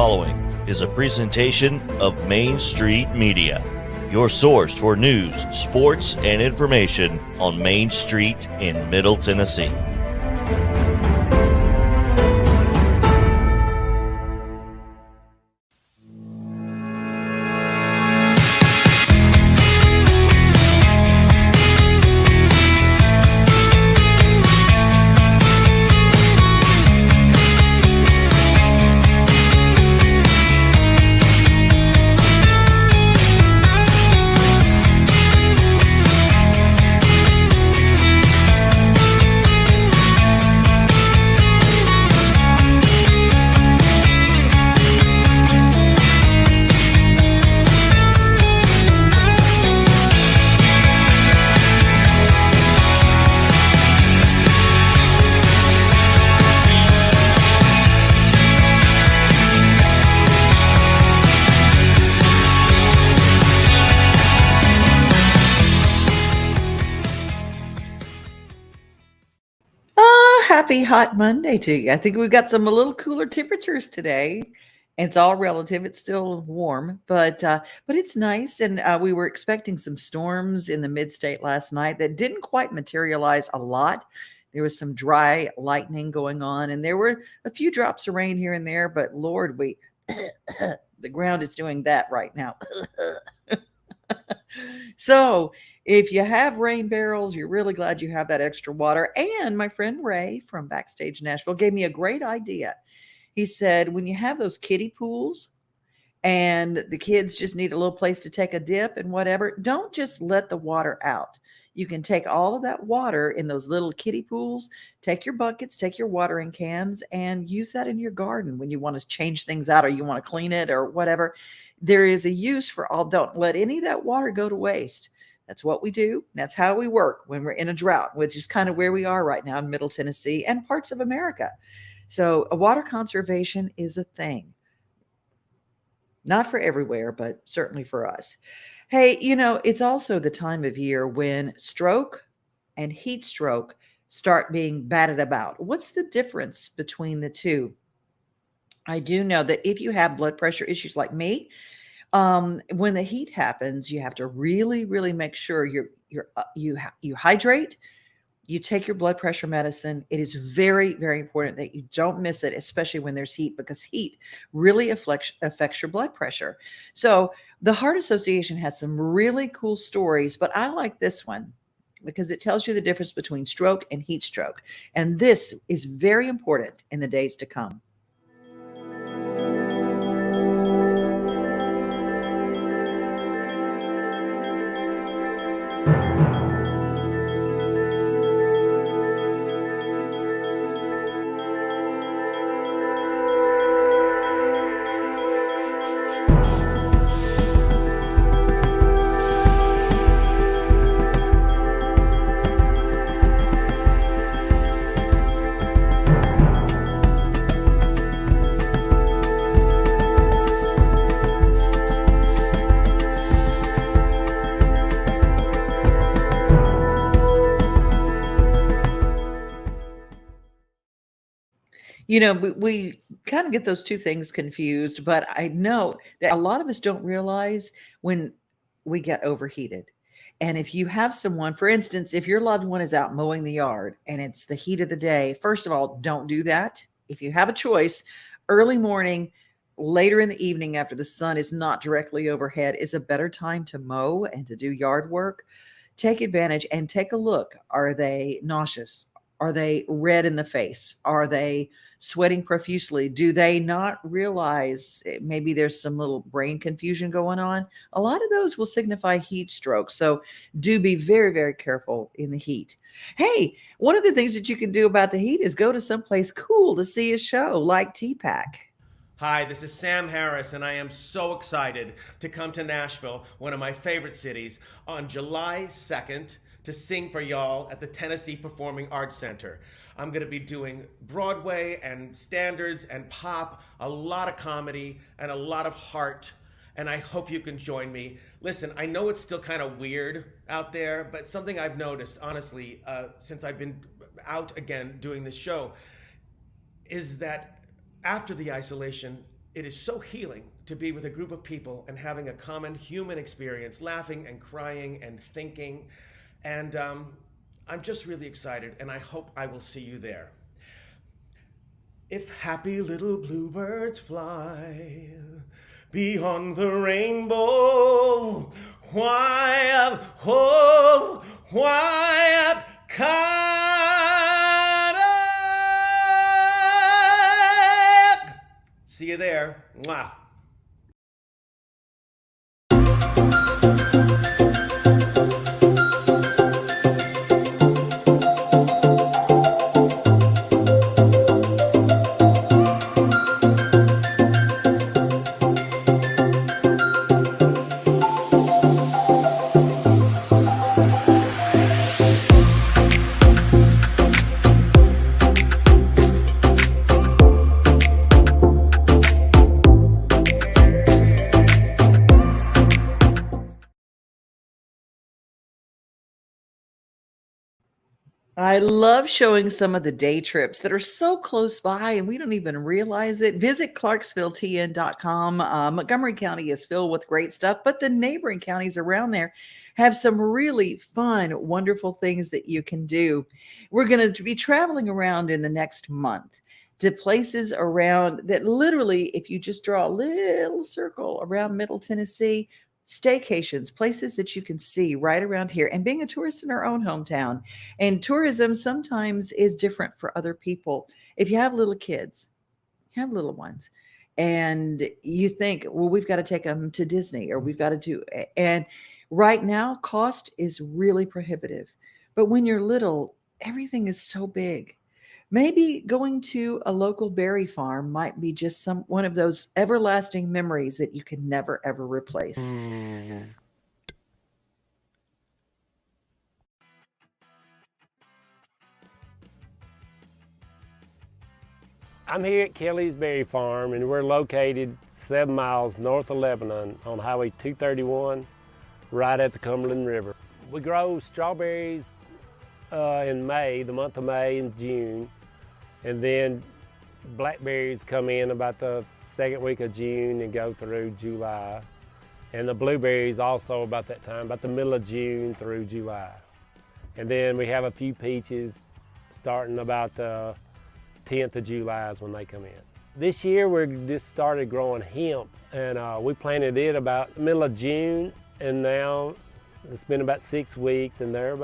following is a presentation of Main Street Media, your source for news, sports, and information on Main Street in Middle Tennessee. Happy hot Monday to you. I think we've got some a little cooler temperatures today. It's all relative. It's still warm, but it's nice. And we were expecting some storms in the mid-state last night that didn't quite materialize a lot. There was some dry lightning going on, and there were a few drops of rain here and there. But Lord, the ground is doing that right now. So if you have rain barrels, you're really glad you have that extra water. And my friend Ray from Backstage Nashville gave me a great idea. He said, when you have those kiddie pools and the kids just need a little place to take a dip and whatever, don't just let the water out. You can take all of that water in those little kiddie pools, take your buckets, take your watering cans, and use that in your garden when you want to change things out or you want to clean it or whatever. There is a use for all. Don't let any of that water go to waste. That's what we do. That's how we work when we're in a drought, which is kind of where we are right now in Middle Tennessee and parts of America. So water conservation is a thing. Not for everywhere, but certainly for us. Hey, it's also the time of year when stroke and heat stroke start being batted about. What's the difference between the two? I do know that if you have blood pressure issues like me, when the heat happens, you have to really, really make sure you hydrate. You take your blood pressure medicine. It is very, very important that you don't miss it, especially when there's heat, because heat really affects your blood pressure. So the Heart Association has some really cool stories, but I like this one because it tells you the difference between stroke and heat stroke. And this is very important in the days to come. We kind of get those two things confused, but I know that a lot of us don't realize when we get overheated. And if you have someone, for instance, if your loved one is out mowing the yard and it's the heat of the day, first of all, don't do that. If you have a choice, early morning, later in the evening after the sun is not directly overhead is a better time to mow and to do yard work. Take advantage and take a look. Are they nauseous? Are they red in the face? Are they sweating profusely? Do they not realize maybe there's some little brain confusion going on? A lot of those will signify heat stroke. So do be very, very careful in the heat. Hey, one of the things that you can do about the heat is go to someplace cool to see a show like TPAC. Hi, this is Sam Harris, and I am so excited to come to Nashville, one of my favorite cities, on July 2nd to sing for y'all at the Tennessee Performing Arts Center. I'm going to be doing Broadway and standards and pop, a lot of comedy and a lot of heart, and I hope you can join me. Listen, I know it's still kind of weird out there, but something I've noticed, honestly, since I've been out again doing this show, is that after the isolation, It is so healing to be with a group of people and having a common human experience, laughing and crying and thinking. And I'm just really excited, and I hope I will see you there. If happy little bluebirds fly beyond the rainbow, why up, oh, why up, Canada? See you there. Mwah. I love showing some of the day trips that are so close by and we don't even realize it. Visit clarksvilletn.com. Montgomery County is filled with great stuff, but the neighboring counties around there have some really fun, wonderful things that you can do. We're going to be traveling around in the next month to places around that literally, if you just draw a little circle around Middle Tennessee, staycations, places that you can see right around here, and being a tourist in our own hometown. And tourism sometimes is different for other people. If you have little kids, you have little ones, and you think, well, we've got to take them to Disney or we've got to do, and right now, cost is really prohibitive. But when you're little, everything is so big. Maybe going to a local berry farm might be just one of those everlasting memories that you can never ever replace. I'm here at Kelly's Berry Farm, and we're located 7 miles north of Lebanon on Highway 231, right at the Cumberland River. We grow strawberries in May, the month of May and June, and then blackberries come in about the second week of June and go through July. And the blueberries also about that time, about the middle of June through July. And then we have a few peaches starting about the 10th of July is when they come in. This year we just started growing hemp, and we planted it about the middle of June, and now it's been about 6 weeks, and they're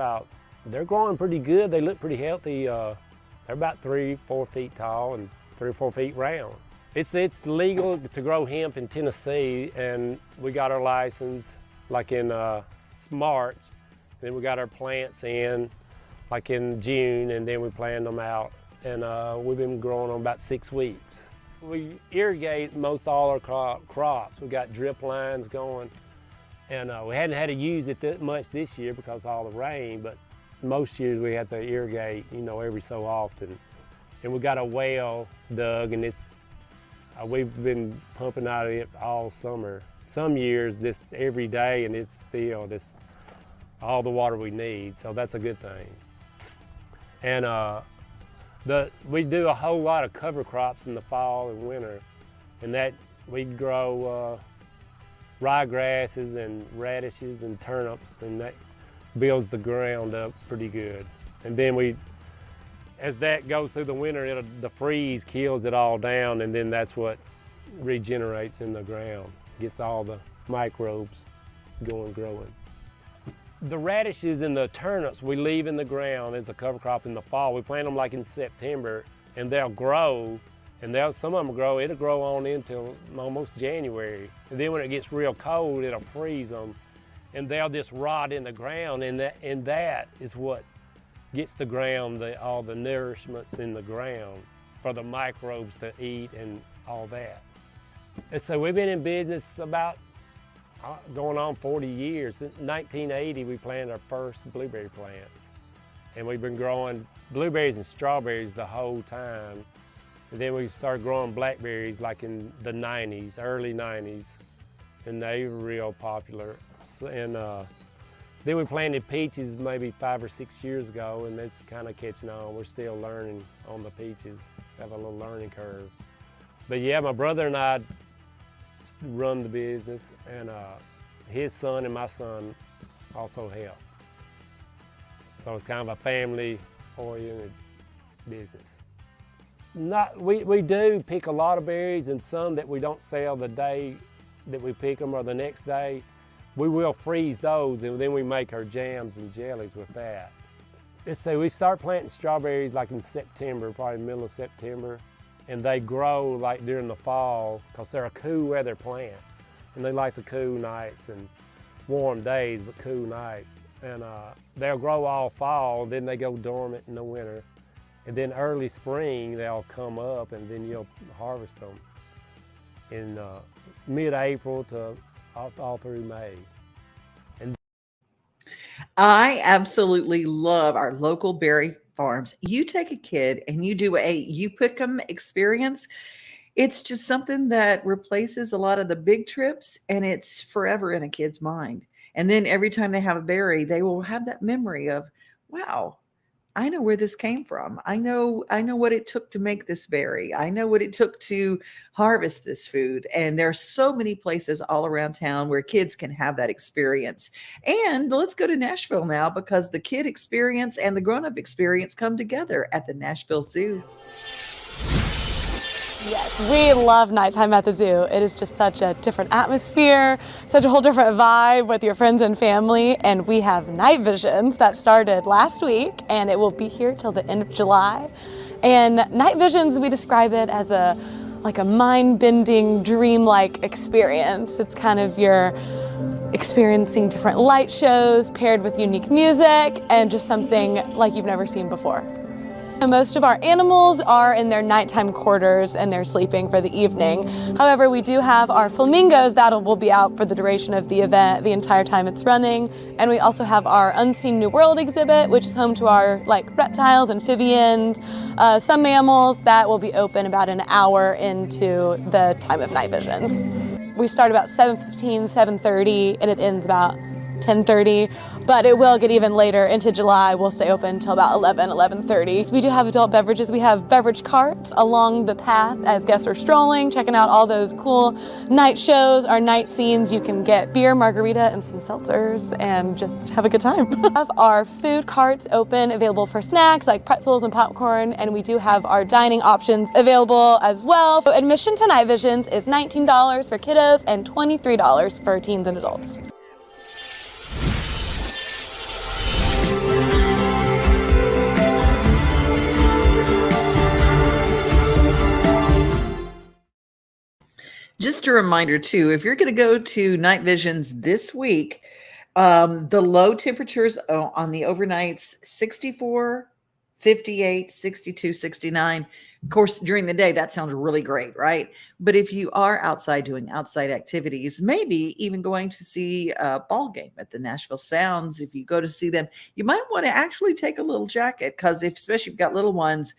growing pretty good. They look pretty healthy. They're about 3-4 feet tall and 3 or 4 feet round. It's legal to grow hemp in Tennessee, and we got our license like in March. Then we got our plants in like in June, and then we planted them out, and we've been growing them about 6 weeks. We irrigate most all our crops. We got drip lines going, and we hadn't had to use it much this year because of all the rain, but most years we have to irrigate, every so often. And we got a well dug, and we've been pumping out of it all summer. Some years this every day, and it's still all the water we need, so that's a good thing. And we do a whole lot of cover crops in the fall and winter, and that we grow ryegrasses and radishes and turnips, and that builds the ground up pretty good. And then as that goes through the winter, the freeze kills it all down, and then that's what regenerates in the ground, gets all the microbes growing. The radishes and the turnips we leave in the ground as a cover crop in the fall. We plant them like in September, and they'll grow, and some of them it'll grow on until almost January. And then when it gets real cold, it'll freeze them, and they'll just rot in the ground, and that is what gets the ground, all the nourishments in the ground for the microbes to eat and all that. And so we've been in business about going on 40 years. Since 1980, we planted our first blueberry plants. And we've been growing blueberries and strawberries the whole time. And then we started growing blackberries like in the 90s, early 90s, and they were real popular. And then we planted peaches maybe 5 or 6 years ago, and it's kind of catching on. We're still learning on the peaches, have a little learning curve. But yeah, my brother and I run the business, and his son and my son also help. So it's kind of a family-oriented business. We do pick a lot of berries, and some that we don't sell the day that we pick them or the next day. We will freeze those, and then we make our jams and jellies with that. Let's say we start planting strawberries like in September, probably middle of September, and they grow like during the fall because they're a cool weather plant, and they like the cool nights and warm days, but cool nights. And they'll grow all fall, then they go dormant in the winter. And then early spring, they'll come up, and then you'll harvest them in mid-April to all through May. And I absolutely love our local berry farms. You take a kid and you do you pick 'em experience. It's just something that replaces a lot of the big trips, and it's forever in a kid's mind. And then every time they have a berry, they will have that memory of, wow, I know where this came from. I know what it took to make this berry. I know what it took to harvest this food. And there are so many places all around town where kids can have that experience. And let's go to Nashville now, because the kid experience and the grown-up experience come together at the Nashville Zoo. Yes, we love nighttime at the zoo. It is just such a different atmosphere, such a whole different vibe with your friends and family. And we have night visions that started last week, and it will be here till the end of July. And night visions, we describe it as a mind-bending, dreamlike experience. It's kind of your experiencing different light shows paired with unique music and just something like you've never seen before. Most of our animals are in their nighttime quarters and they're sleeping for the evening. However, we do have our flamingos that will be out for the duration of the event, the entire time it's running. And we also have our Unseen New World exhibit, which is home to our reptiles, amphibians, some mammals that will be open about an hour into the time of night visions. We start about 7:15, 7:30, and it ends about 10:30, but it will get even later into July. We'll stay open until about 11:30. We do have adult beverages. We have beverage carts along the path as guests are strolling, checking out all those cool night shows, our night scenes. You can get beer, margarita, and some seltzers and just have a good time. We have our food carts open, available for snacks like pretzels and popcorn, and we do have our dining options available as well. So admission to Night Visions is $19 for kiddos and $23 for teens and adults. Just a reminder too, if you're going to go to Night Visions this week, the low temperatures on the overnights, 64, 58, 62, 69. Of course, during the day, that sounds really great, right? But if you are outside doing outside activities, maybe even going to see a ball game at the Nashville Sounds, if you go to see them, you might want to actually take a little jacket, because especially if you've got little ones,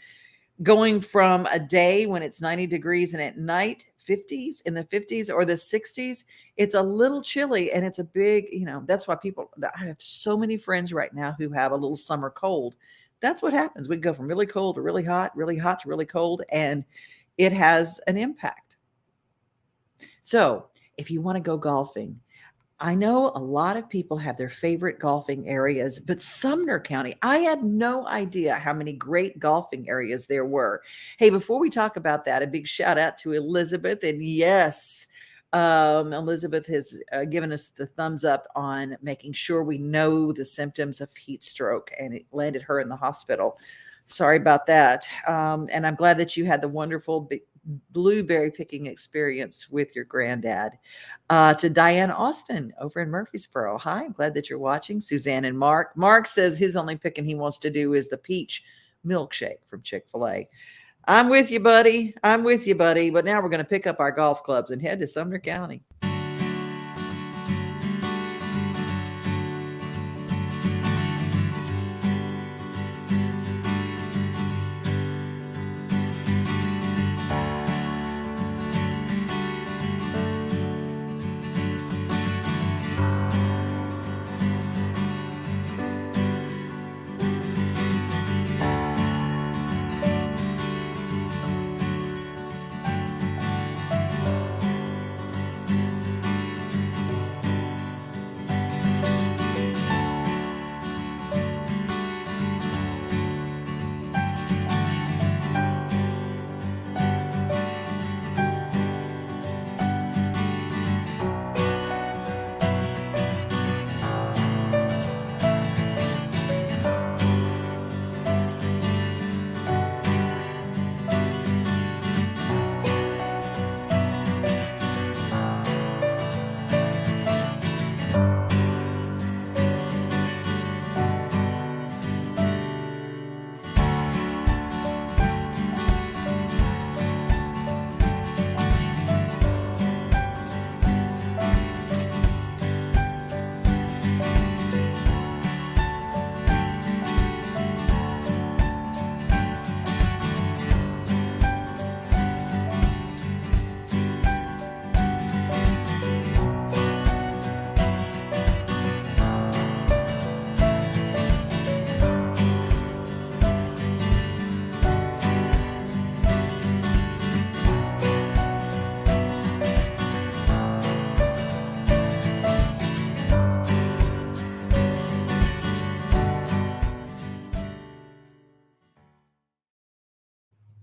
going from a day when it's 90 degrees and at night, 50s, in the 50s or the 60s, it's a little chilly, and it's a big, that's why I have so many friends right now who have a little summer cold. That's what happens. We go from really cold to really hot to really cold, and it has an impact. So if you want to go golfing, I know a lot of people have their favorite golfing areas, but Sumner County, I had no idea how many great golfing areas there were. Hey, before we talk about that, a big shout out to Elizabeth. And yes, Elizabeth has given us the thumbs up on making sure we know the symptoms of heat stroke, and it landed her in the hospital. Sorry about that. And I'm glad that you had the wonderful blueberry picking experience with your granddad. To Diane Austin over in Murfreesboro. Hi, I'm glad that you're watching. Suzanne and Mark. Mark says his only picking he wants to do is the peach milkshake from Chick-fil-A. I'm with you, buddy. But now we're going to pick up our golf clubs and head to Sumner County.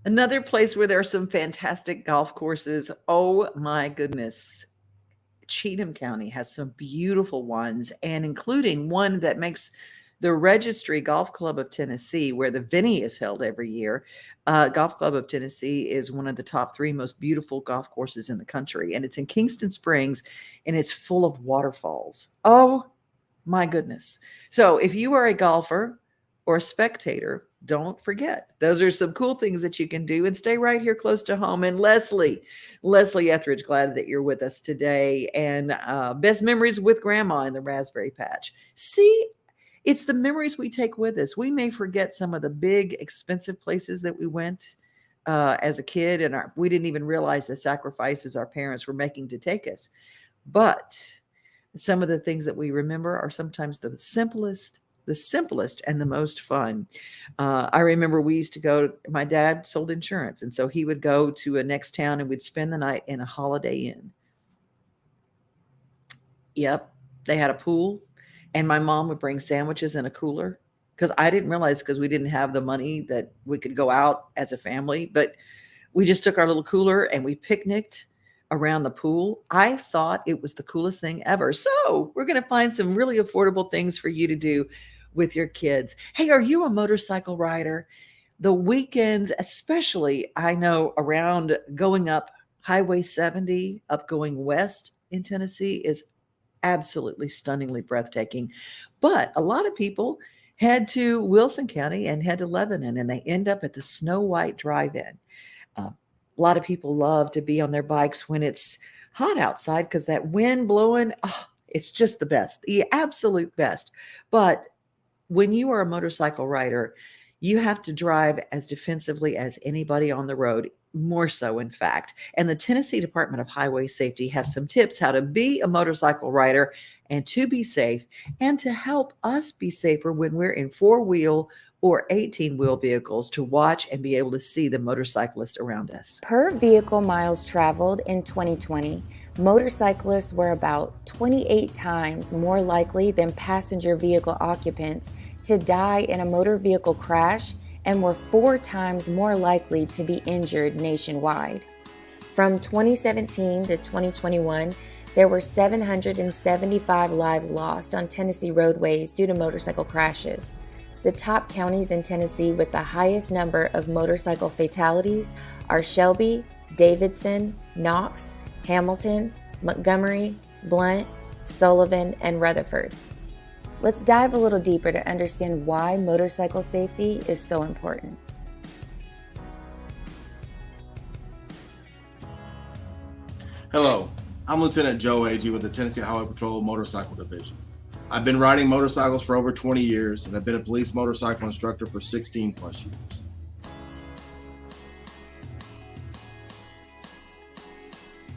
Another place where there are some fantastic golf courses. Oh my goodness. Cheatham County has some beautiful ones, and including one that makes the Registry Golf Club of Tennessee, where the Vinny is held every year. Golf Club of Tennessee is one of the top 3 most beautiful golf courses in the country, and it's in Kingston Springs, and it's full of waterfalls. Oh my goodness. So if you are a golfer or a spectator, don't forget, those are some cool things that you can do, and stay right here close to home. And Leslie Etheridge, glad that you're with us today. And best memories with grandma in the raspberry patch. See, it's the memories we take with us. We may forget some of the big expensive places that we went as a kid, and we didn't even realize the sacrifices our parents were making to take us. But some of the things that we remember are sometimes the simplest and the most fun. I remember we used to go, my dad sold insurance, and so he would go to a next town and we'd spend the night in a Holiday Inn. Yep, they had a pool, and my mom would bring sandwiches in a cooler, because I didn't realize, because we didn't have the money that we could go out as a family, but we just took our little cooler and we picnicked around the pool. I thought it was the coolest thing ever. So we're going to find some really affordable things for you to do with your kids. Hey, are you a motorcycle rider? The weekends, especially, I know around going up Highway 70, up going west in Tennessee, is absolutely stunningly breathtaking. But a lot of people head to Wilson County and head to Lebanon, and they end up at the Snow White Drive-In. A lot of people love to be on their bikes when it's hot outside, because that wind blowing, it's just the best, the absolute best. But when you are a motorcycle rider, you have to drive as defensively as anybody on the road, more so, in fact. And the Tennessee Department of Highway Safety has some tips how to be a motorcycle rider and to be safe, and to help us be safer when we're in 4-wheel or 18-wheel vehicles, to watch and be able to see the motorcyclists around us. Per vehicle miles traveled in 2020, motorcyclists were about 28 times more likely than passenger vehicle occupants to die in a motor vehicle crash, and were 4 times more likely to be injured nationwide. From 2017 to 2021, there were 775 lives lost on Tennessee roadways due to motorcycle crashes. The top counties in Tennessee with the highest number of motorcycle fatalities are Shelby, Davidson, Knox, Hamilton, Montgomery, Blount, Sullivan, and Rutherford. Let's dive a little deeper to understand why motorcycle safety is so important. Hello, I'm Lieutenant Joe Agee with the Tennessee Highway Patrol Motorcycle Division. I've been riding motorcycles for over 20 years, and I've been a police motorcycle instructor for 16 plus years.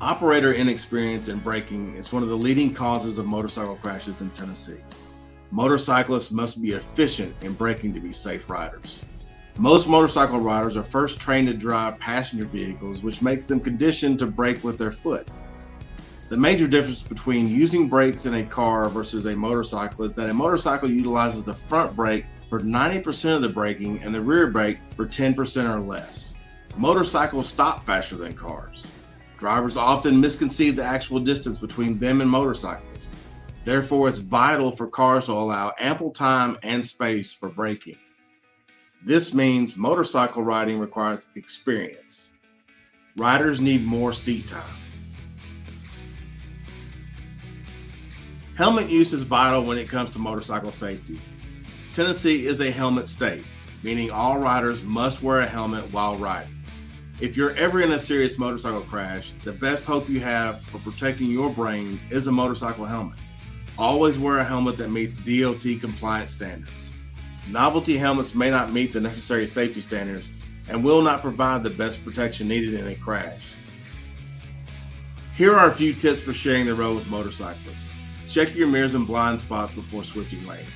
Operator inexperience in braking is one of the leading causes of motorcycle crashes in Tennessee. Motorcyclists must be efficient in braking to be safe riders. Most motorcycle riders are first trained to drive passenger vehicles, which makes them conditioned to brake with their foot. The major difference between using brakes in a car versus a motorcycle is that a motorcycle utilizes the front brake for 90% of the braking and the rear brake for 10% or less. Motorcycles stop faster than cars. Drivers often misconceive the actual distance between them and motorcycles. Therefore, it's vital for cars to allow ample time and space for braking. This means motorcycle riding requires experience. Riders need more seat time. Helmet use is vital when it comes to motorcycle safety. Tennessee is a helmet state, meaning all riders must wear a helmet while riding. If you're ever in a serious motorcycle crash, the best hope you have for protecting your brain is a motorcycle helmet. Always wear a helmet that meets DOT compliant standards. Novelty helmets may not meet the necessary safety standards and will not provide the best protection needed in a crash. Here are a few tips for sharing the road with motorcyclists. Check your mirrors and blind spots before switching lanes.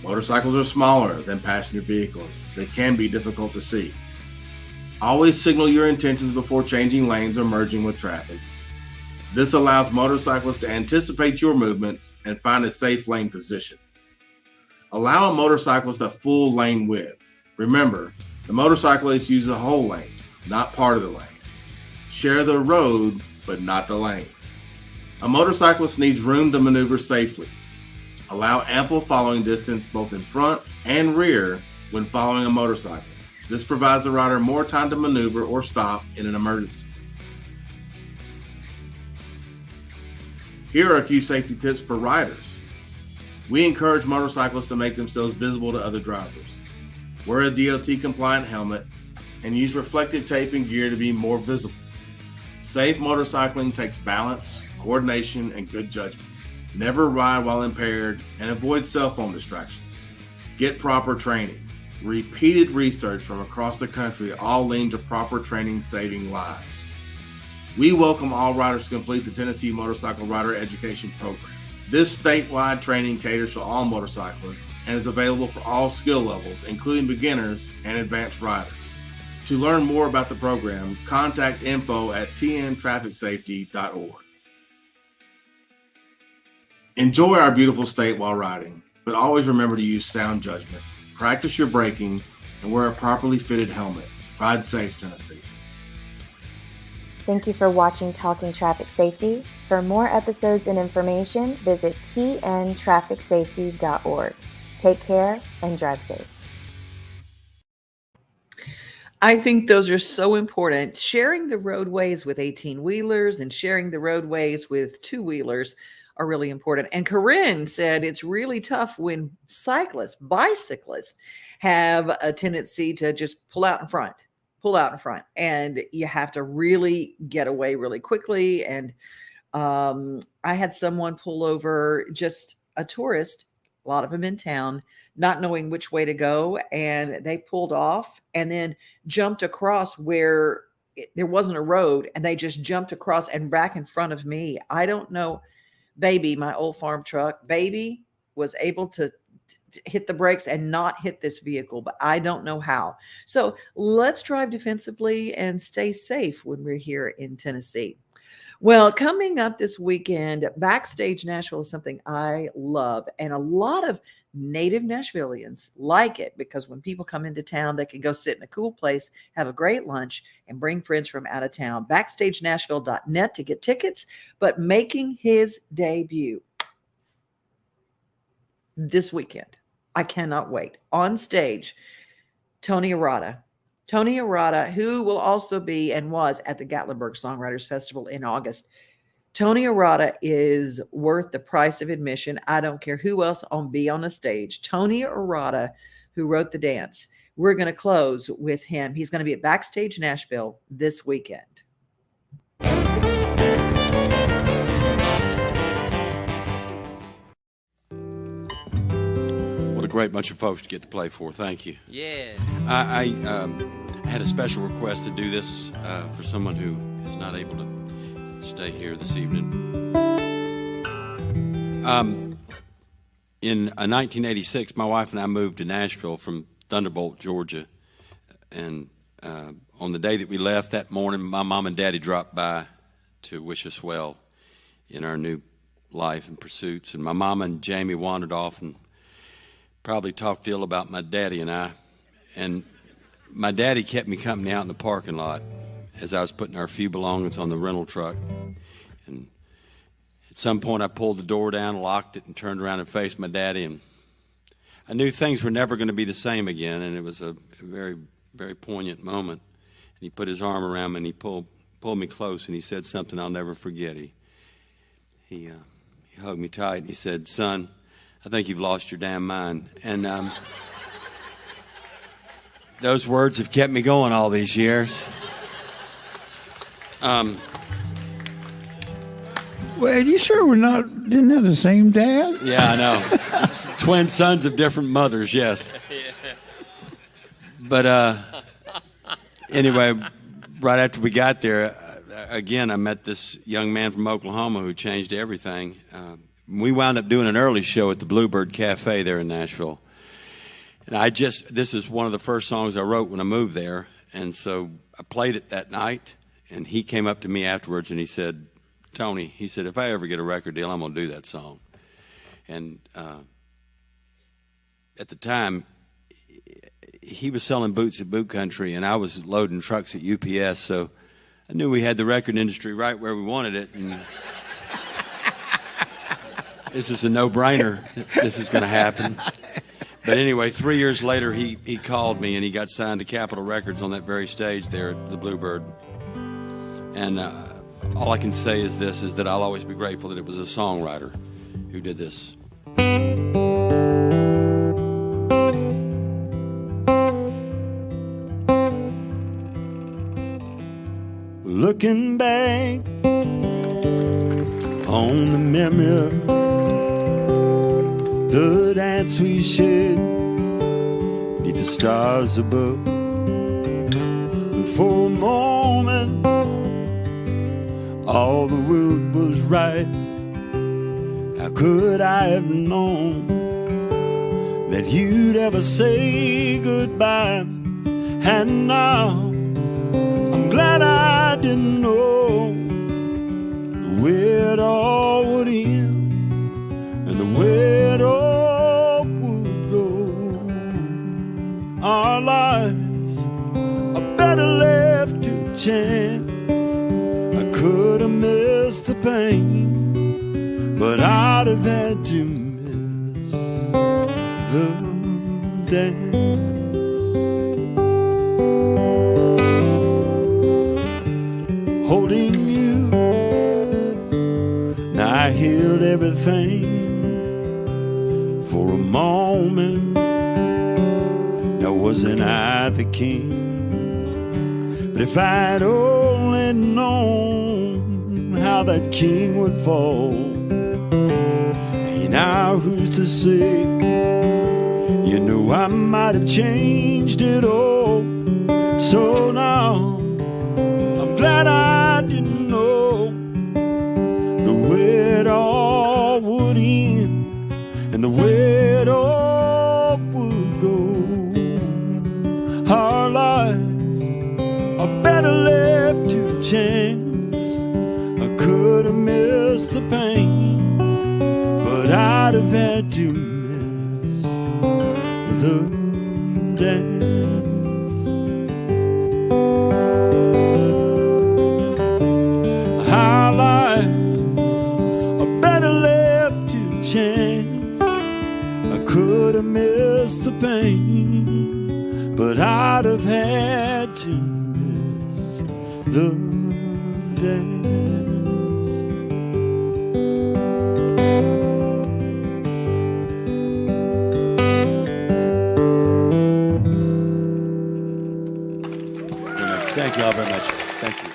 Motorcycles are smaller than passenger vehicles. They can be difficult to see. Always signal your intentions before changing lanes or merging with traffic. This allows motorcyclists to anticipate your movements and find a safe lane position. Allow a motorcyclist a full lane width. Remember, the motorcyclist uses a whole lane. not part of the lane. Share the road, but not the lane. A motorcyclist needs room to maneuver safely. Allow ample following distance both in front and rear when following a motorcycle. This provides the rider more time to maneuver or stop in an emergency. Here are a few safety tips for riders. We encourage motorcyclists to make themselves visible to other drivers. Wear a DOT-compliant helmet and use reflective tape and gear to be more visible. Safe motorcycling takes balance, coordination, and good judgment. Never ride while impaired and avoid cell phone distractions. Get proper training. Repeated research from across the country all lean to proper training saving lives. We welcome all riders to complete the Tennessee Motorcycle Rider Education Program. This statewide training caters to all motorcyclists and is available for all skill levels, including beginners and advanced riders. To learn more about the program, contact info@tntrafficsafety.org. Enjoy our beautiful state while riding, but always remember to use sound judgment. Practice your braking and wear a properly fitted helmet. Ride safe, Tennessee. Thank you for watching Talking Traffic Safety. For more episodes and information, visit tntrafficsafety.org. Take care and drive safe. I think those are so important. Sharing the roadways with 18-wheelers and sharing the roadways with two-wheelers are really important. And Corinne said it's really tough when bicyclists have a tendency to just pull out in front. And you have to really get away really quickly. And I had someone pull over, just a tourist, a lot of them in town, not knowing which way to go. And they pulled off and then jumped across where there wasn't a road. And they just jumped across and back in front of me. I don't know. Baby, my old farm truck, baby was able to hit the brakes and not hit this vehicle, but I don't know how. So let's drive defensively and stay safe when we're here in Tennessee. Well, coming up this weekend, Backstage Nashville is something I love, and a lot of native Nashvillians like it because when people come into town, they can go sit in a cool place, have a great lunch, and bring friends from out of town. BackstageNashville.net to get tickets, but making his debut this weekend. I cannot wait. On stage, Tony Arata. Tony Arata, who will also be and was at the Gatlinburg Songwriters Festival in August. Tony Arata is worth the price of admission. I don't care who else be on the stage. Tony Arata, who wrote The Dance. We're going to close with him. He's going to be at Backstage Nashville this weekend. What a great bunch of folks to get to play for. Thank you. Yeah. I had a special request to do this for someone who is not able to stay here this evening. In 1986, my wife and I moved to Nashville from Thunderbolt, Georgia. And on the day that we left that morning, my mom and daddy dropped by to wish us well in our new life and pursuits. And my mama and Jamie wandered off and probably talked ill about my daddy and I. And my daddy kept me company out in the parking lot as I was putting our few belongings on the rental truck. And at some point I pulled the door down, locked it, and turned around and faced my daddy. And I knew things were never going to be the same again, and it was a very, very poignant moment. And he put his arm around me and he pulled me close and he said something I'll never forget. He hugged me tight and he said, "Son, I think you've lost your damn mind." And those words have kept me going all these years. Well, you sure didn't have the same dad? Yeah, I know. It's twin sons of different mothers, yes. But anyway, right after we got there, again, I met this young man from Oklahoma who changed everything. We wound up doing an early show at the Bluebird Cafe there in Nashville. And this is one of the first songs I wrote when I moved there. And so I played it that night, and he came up to me afterwards and he said, "Tony," he said, "if I ever get a record deal, I'm going to do that song." And at the time, he was selling boots at Boot Country, and I was loading trucks at UPS, so I knew we had the record industry right where we wanted it. And this is a no-brainer. This is going to happen. But anyway, 3 years later, he called me, and he got signed to Capitol Records on that very stage there at the Bluebird. And all I can say is this, is that I'll always be grateful that it was a songwriter who did this. Looking back on the memory of the dance we shared beneath the stars above, and for a moment all the world was right. How could I have known that you'd ever say goodbye? And now I'm glad I didn't know the way it all would end and the way it all would go. Our lives are better left to chance. I could have missed the pain, but I'd have had to miss the dance. Holding you, now I held everything for a moment. Now wasn't I the king? But if I'd only known how that king would fall, hey, now who's to say? You know I might have changed it all. So now I'm glad I didn't know the way it all would end and the way it all would go. Our lives are better left to chance. I could have missed the pain, but I'd have had to miss the dance. Our lives are better left to chance. I could have missed the pain, but I'd have had to miss the dance. Thank you all very much. Thank you.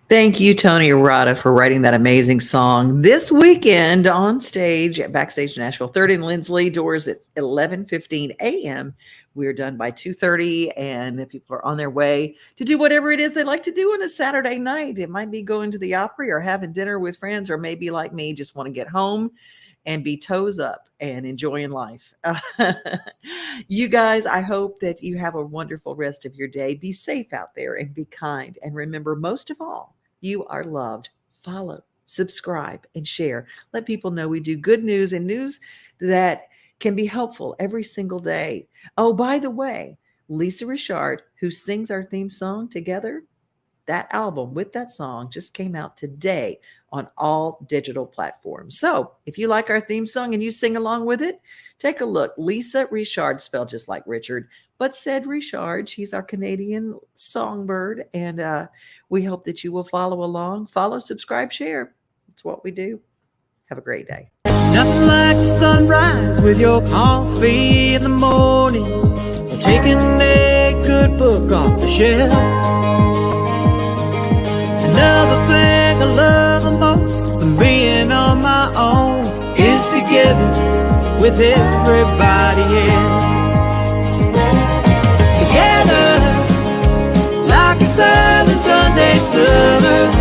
Thank you, Tony Arata, for writing that amazing song. This weekend on stage at Backstage Nashville, 3rd and Lindsley, doors at 11:15 a.m. We're done by 2:30, and people are on their way to do whatever it is they like to do on a Saturday night. It might be going to the Opry or having dinner with friends, or maybe like me, just want to get home and be toes up and enjoying life. You guys, I hope that you have a wonderful rest of your day. Be safe out there and be kind. And remember, most of all, you are loved. Follow, subscribe, and share. Let people know we do good news and news that can be helpful every single day. Oh, by the way, Lisa Richard, who sings our theme song together, that album with that song just came out today on all digital platforms. So if you like our theme song and you sing along with it, take a look. Lisa Richard, spelled just like Richard, but said Richard. She's our Canadian songbird. And we hope that you will follow along. Follow, subscribe, share. It's what we do. Have a great day. Nothing like the sunrise with your coffee in the morning, or taking a good book off the shelf. Another thing I love the most than being on my own is together with everybody else. Together like it's early Sunday summer,